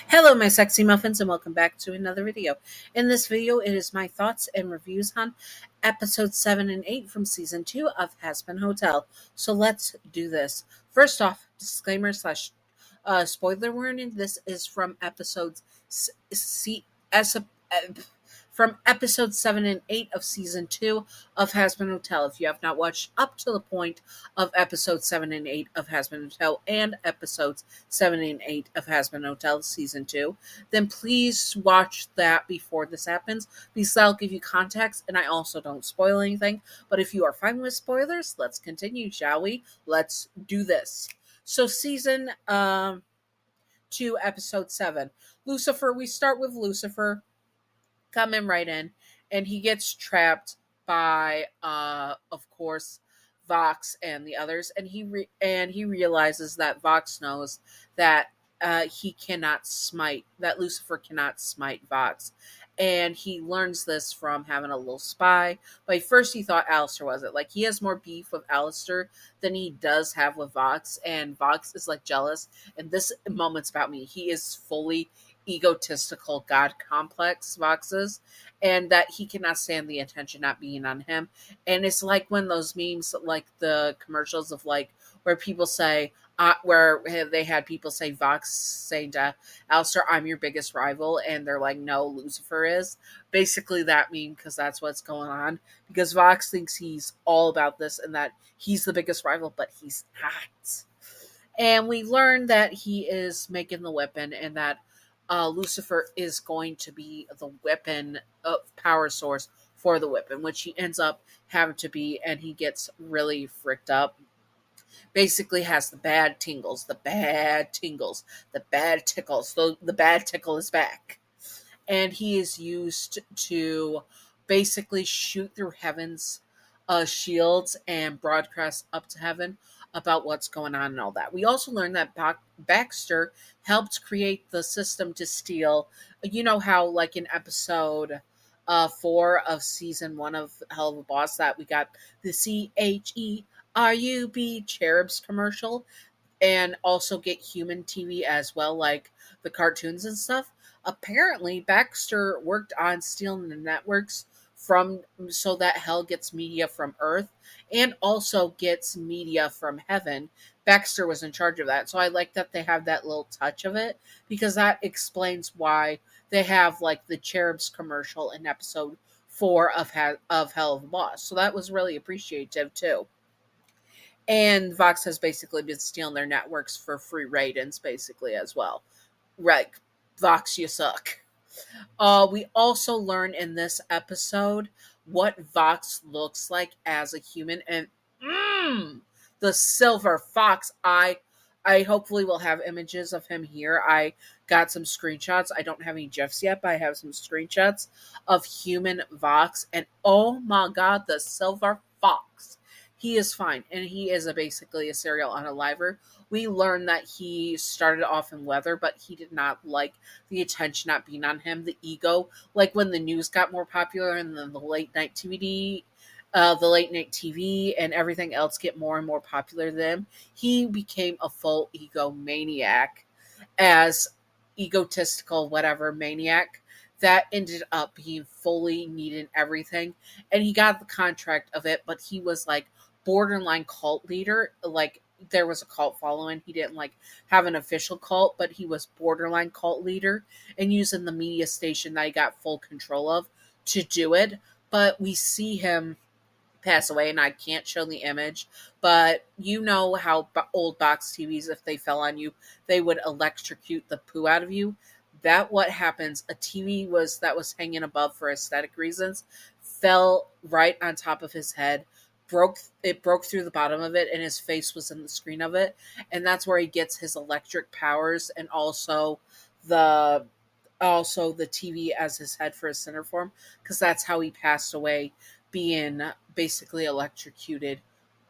Hello, my sexy muffins, and welcome back to another video. In this video, it is my thoughts and reviews on episodes 7 and 8 from season 2 of Hazbin Hotel. So let's do this. First off, disclaimer slash spoiler warning. This is from episodes from episode 7 and 8 of season 2 of Hazbin Hotel. If you have not watched up to the point of episode 7 and 8 of Hazbin Hotel and episodes 7 and 8 of Hazbin Hotel season 2, then please watch that before this happens, because that'll give you context, and I also don't spoil anything. But if you are fine with spoilers, let's continue, shall we? Let's do this. So season 2, episode 7. Lucifer, we start with Lucifer coming right in, and he gets trapped by of course Vox and the others, and he realizes that Vox knows that that Lucifer cannot smite Vox, and he learns this from having a little spy. But first he thought Alistair was it. Like, he has more beef with Alistair than he does have with Vox, and Vox is like jealous, and this moment's about me. He is fully egotistical god complex, Voxes, and that he cannot stand the attention not being on him. And it's like when those memes, like the commercials of like where people say where they had people say Vox saying to Alistair, "I'm your biggest rival," and they're like, "No, Lucifer is." Basically that meme, because that's what's going on, because Vox thinks he's all about this and that he's the biggest rival, but he's not. And we learn that he is making the weapon, and that Lucifer is going to be the weapon power source for the weapon, which he ends up having to be, and he gets really fricked up. Basically has the bad tingles, the bad tickle. So the bad tickle is back. And he is used to basically shoot through heaven's shields and broadcast up to heaven about what's going on and all that. We also learned that Baxter helped create the system to steal. You know how, like in episode 4 of season 1 of Hell of a Boss, that we got the CHERUB Cherubs commercial, and also get human TV as well, like the cartoons and stuff. Apparently, Baxter worked on stealing the networks from so that Hell gets media from Earth and also gets media from heaven. Baxter was in charge of that. So I like that they have that little touch of it, because that explains why they have like the Cherubs commercial in episode 4 of Hell of a Boss. So that was really appreciative too. And Vox has basically been stealing their networks for free ratings, basically, as well. Right. Vox, you suck. We also learn in this episode what Vox looks like as a human, and the silver fox. I hopefully will have images of him here. I got some screenshots. I don't have any GIFs yet, but I have some screenshots of human Vox, and oh my god, the silver fox. He is fine, and he is basically a serial unaliver. We learned that he started off in leather, but he did not like the attention not being on him, the ego. Like when the news got more popular, and then the late night TV and everything else get more and more popular than him, he became a full egomaniac, as egotistical whatever maniac that ended up being fully needing everything. And he got the contract of it, but he was like borderline cult leader. Like, there was a cult following. He didn't like have an official cult, but he was borderline cult leader and using the media station that he got full control of to do it. But we see him pass away, and I can't show the image, but you know how old box TVs, if they fell on you, they would electrocute the poo out of you. That what happens. A TV that was hanging above for aesthetic reasons fell right on top of his head, broke through the bottom of it, and his face was in the screen of it. And that's where he gets his electric powers, and also the TV as his head for his center form, because that's how he passed away, being basically electrocuted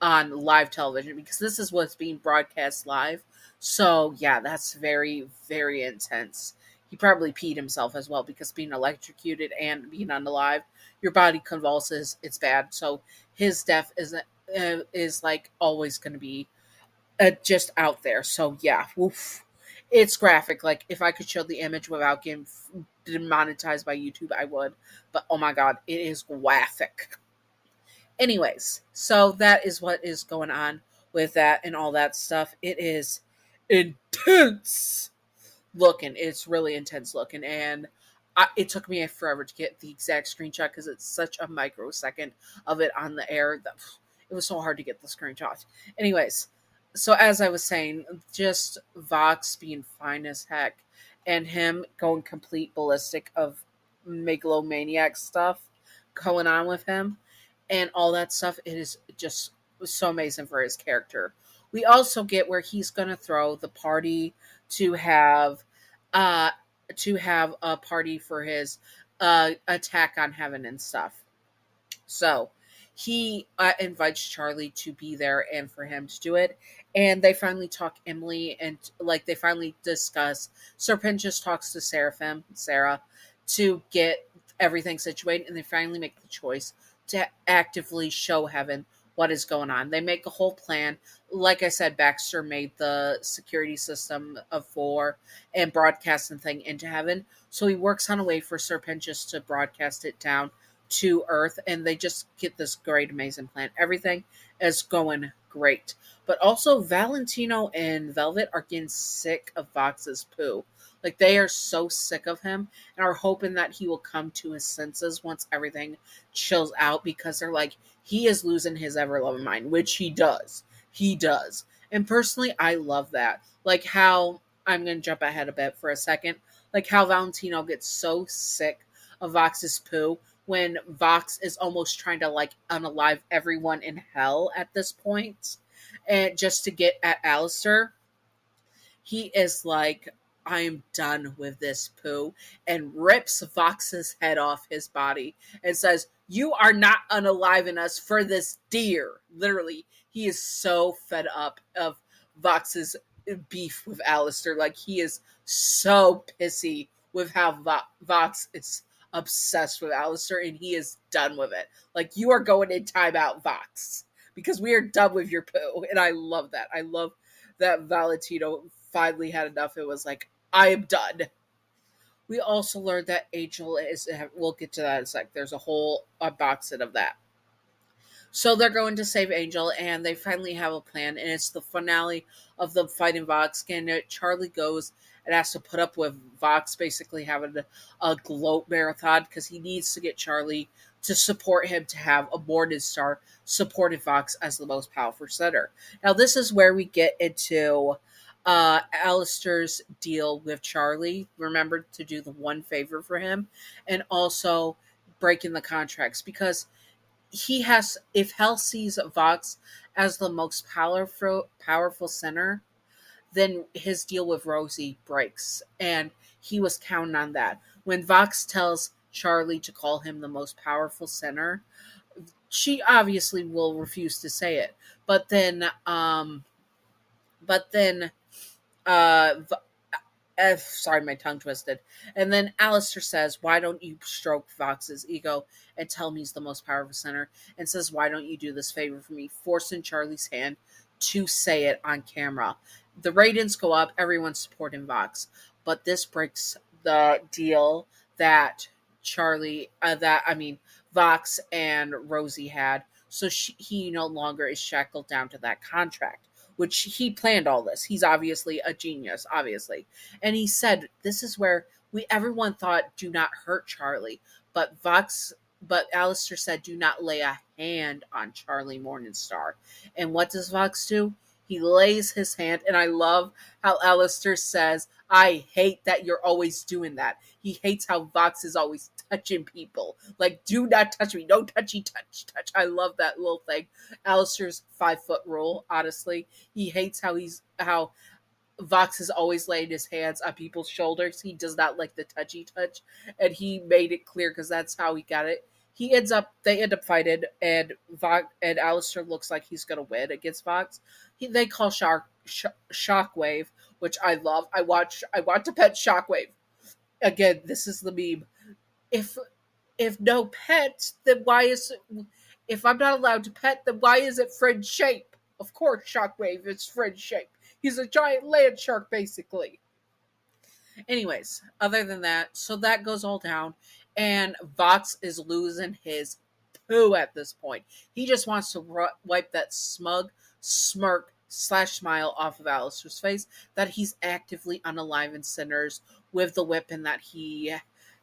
on live television, because this is what's being broadcast live. So yeah, that's very, very intense. He probably peed himself as well, because being electrocuted and being on the live, your body convulses. It's bad. So his death is like always going to be just out there. So yeah, woof. It's graphic. Like, if I could show the image without getting demonetized by YouTube, I would. But oh my god, it is graphic. Anyways, so that is what is going on with that and all that stuff. It is intense looking. It's really intense looking, and it took me forever to get the exact screenshot because it's such a microsecond of it on the air that it was so hard to get the screenshot. Anyways, so as I was saying, just Vox being fine as heck, and him going complete ballistic of megalomaniac stuff going on with him, and all that stuff. It is just so amazing for his character. We also get where he's going to throw the party to have uh a party for his attack on heaven and stuff. So he invites Charlie to be there and for him to do it. And they finally talk Emily, and like they finally discuss. Serpentius talks to Sarah, to get everything situated, and they finally make the choice to actively show Heaven what is going on. They make a whole plan. Like I said, Baxter made the security system of four and broadcasting thing into Heaven. So he works on a way for Serpentius to broadcast it down to Earth, and they just get this great, amazing plan. Everything is going great. But also, Valentino and Velvet are getting sick of Vox's poo. Like, they are so sick of him and are hoping that he will come to his senses once everything chills out, because they're like, he is losing his ever-loving mind, which he does. He does. And personally, I love that. Like how, I'm going to jump ahead a bit for a second, like how Valentino gets so sick of Vox's poo when Vox is almost trying to like unalive everyone in hell at this point, and just to get at Alistair. He is like, I am done with this poo, and rips Vox's head off his body and says, you are not unaliving us for this deer. Literally, he is so fed up of Vox's beef with Alistair. Like, he is so pissy with how Vox is obsessed with Alistair, and he is done with it. Like, you are going in timeout, Vox, because we are done with your poo. And I love that. I love that Valentino finally had enough. It was like, I am done. We also learned that Angel is, we'll get to that in a sec. There's a whole unboxing of that. So they're going to save Angel, and they finally have a plan, and it's the finale of them fighting Vox. And Charlie goes and has to put up with Vox basically having a gloat marathon because he needs to get Charlie to support him to have a Morning Star supported Vox as the most powerful center. Now, this is where we get into Alistair's deal with Charlie. Remember to do the one favor for him, and also breaking the contracts, because he has, if Hell sees Vox as the most powerful center, then his deal with Rosie breaks, and he was counting on that. When Vox tells Charlie to call him the most powerful center, she obviously will refuse to say it. But then, uh, sorry, my tongue twisted. And then Alistair says, why don't you stroke Vox's ego and tell him he's the most powerful center? And says, why don't you do this favor for me? Forcing Charlie's hand to say it on camera. The ratings go up. Everyone's supporting Vox. But this breaks the deal that Vox and Rosie had. So he no longer is shackled down to that contract, which he planned all this. He's obviously a genius, obviously. And he said, this is where everyone thought, do not hurt Charlie. But Alistair said, do not lay a hand on Charlie Morningstar. And what does Vox do? He lays his hand, and I love how Alistair says, I hate that you're always doing that. He hates how Vox is always touching people. Like, do not touch me. No touchy touch. I love that little thing. Alistair's 5-foot rule, honestly. He hates how Vox is always laying his hands on people's shoulders. He does not like the touchy touch. And he made it clear because that's how he got it. They end up fighting, and Alistair looks like he's going to win against Vox. They call Shockwave, which I love. I want to pet Shockwave. Again, this is the meme. If no pet, then if I'm not allowed to pet, then why is it friend shape? Of course, Shockwave is friend shape. He's a giant land shark, basically. Anyways, other than that, so that goes all down, and Vox is losing his poo at this point. He just wants to wipe that smug smirk slash smile off of Alistair's face that he's actively unaliving sinners with the weapon that he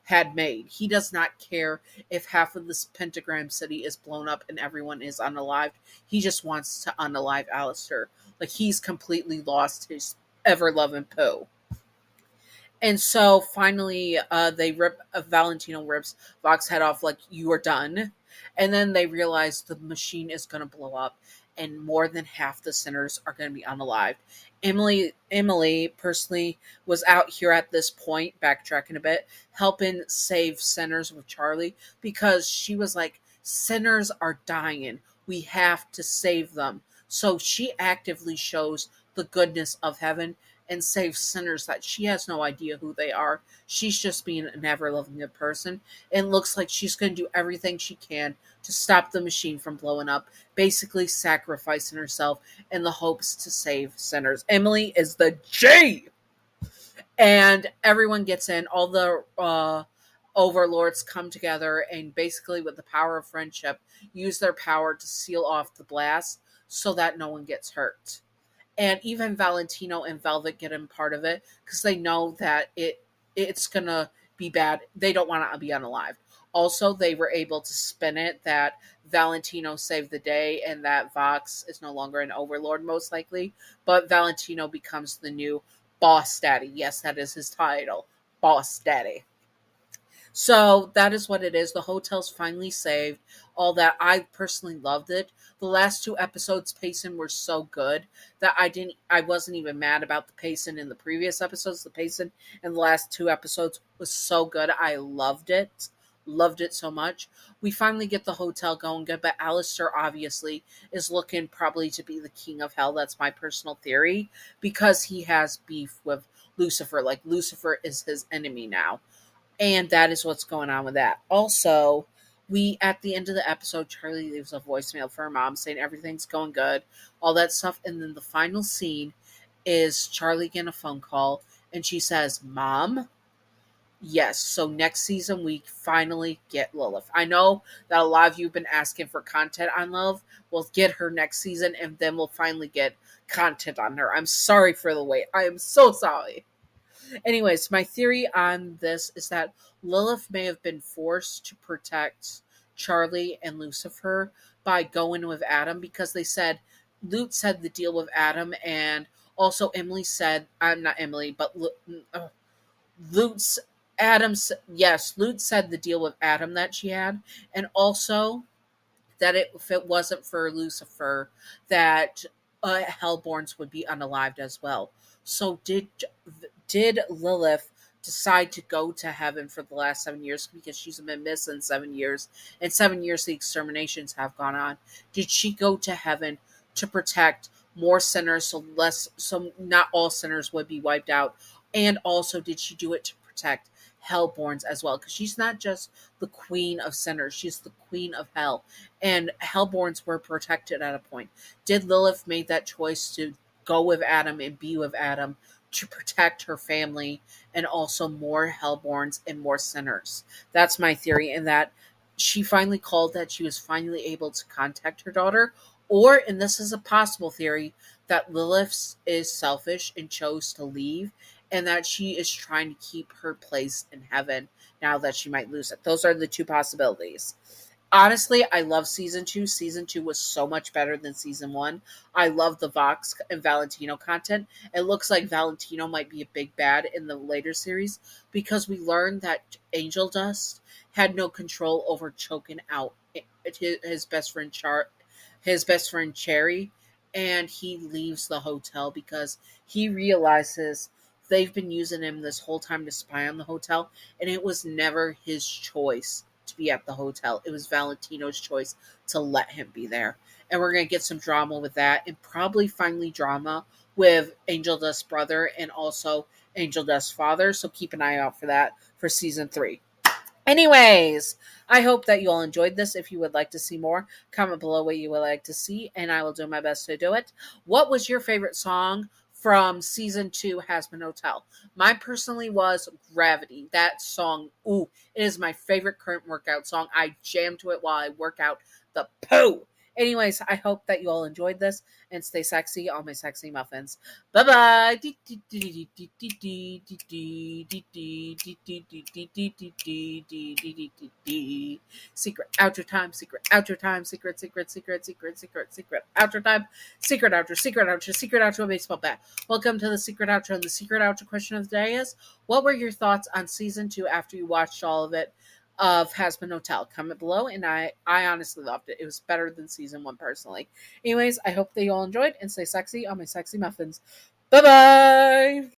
had made. He does not care if half of this pentagram city is blown up and everyone is unalived. He just wants to unalive Alistair. Like, he's completely lost his ever loving poo. And so finally, they rip. Valentino rips Vox's head off, like, you are done. And then they realize the machine is going to blow up, and more than half the sinners are going to be unalived. Emily personally was out here at this point, backtracking a bit, helping save sinners with Charlie, because she was like, sinners are dying. We have to save them. So she actively shows the goodness of heaven and saves sinners that she has no idea who they are. She's just being an ever-loving good person. And looks like she's going to do everything she can to stop the machine from blowing up, basically sacrificing herself in the hopes to save sinners. Emily is the G! And everyone gets in. All the overlords come together and basically, with the power of friendship, use their power to seal off the blast so that no one gets hurt. And even Valentino and Velvet get in part of it because they know that it's gonna be bad. They don't want to be unalived. Also, they were able to spin it that Valentino saved the day and that Vox is no longer an overlord, most likely. But Valentino becomes the new boss daddy. Yes, that is his title, boss daddy. So that is what it is. The hotel's finally saved. All that. I personally loved it. The last two episodes pacing were so good that I wasn't even mad about the pacing in the previous episodes. The pacing in the last two episodes was so good. I loved it. Loved it so much. We finally get the hotel going good, but Alistair obviously is looking probably to be the king of hell. That's my personal theory, because he has beef with Lucifer. Like, Lucifer is his enemy now. And that is what's going on with that. Also, we, at the end of the episode, Charlie leaves a voicemail for her mom saying everything's going good, all that stuff. And then the final scene is Charlie getting a phone call, and she says, Mom? Yes, so next season we finally get Lilith. I know that a lot of you have been asking for content on Lilith. We'll get her next season, and then we'll finally get content on her. I'm sorry for the wait. I am so sorry. Anyways, my theory on this is that Lilith may have been forced to protect Charlie and Lucifer by going with Adam, because they said, Luke said the deal with Adam, and also Emily said, I'm not Emily, but Luke's Adam's, yes, Luke said the deal with Adam that she had, and also that if it wasn't for Lucifer, that Hellborns would be unalived as well. So did Lilith decide to go to heaven for the last 7 years, because she's been missing 7 years, and 7 years the exterminations have gone on? Did she go to heaven to protect more sinners, so not all sinners would be wiped out? And also, did she do it to protect Hellborns as well? Because she's not just the queen of sinners, she's the queen of hell, and Hellborns were protected at a point. Did Lilith make that choice to go with Adam and be with Adam to protect her family and also more Hellborns and more sinners? That's my theory, and that she finally called, that she was finally able to contact her daughter. Or, and this is a possible theory, that Lilith is selfish and chose to leave, and that she is trying to keep her place in heaven now that she might lose it. Those are the two possibilities. Honestly, I love season 2. Season 2 was so much better than season 1. I love the Vox and Valentino content. It looks like Valentino might be a big bad in the later series, because we learned that Angel Dust had no control over choking out his best friend Cherry, and he leaves the hotel because he realizes they've been using him this whole time to spy on the hotel, and it was never his choice to be at the hotel. It was Valentino's choice to let him be there. And we're going to get some drama with that, and probably finally drama with Angel Dust's brother and also Angel Dust's father. So keep an eye out for that for season 3. Anyways, I hope that you all enjoyed this. If you would like to see more, comment below what you would like to see, and I will do my best to do it. What was your favorite song from season 2 Hazbin Hotel. Mine personally was Gravity. That song, ooh, it is my favorite current workout song. I jam to it while I work out the poo. Anyways, I hope that you all enjoyed this and stay sexy, all my sexy muffins. Bye bye. Secret outro time, secret outro time, secret outro time, secret outro baseball bat. Welcome to the secret outro. And the secret outro question of the day is: what were your thoughts on season 2 after you watched all of it of Hazbin Hotel? Comment below, and I honestly loved it. It was better than season 1 personally. Anyways, I hope that you all enjoyed and stay sexy on my sexy muffins. Bye bye.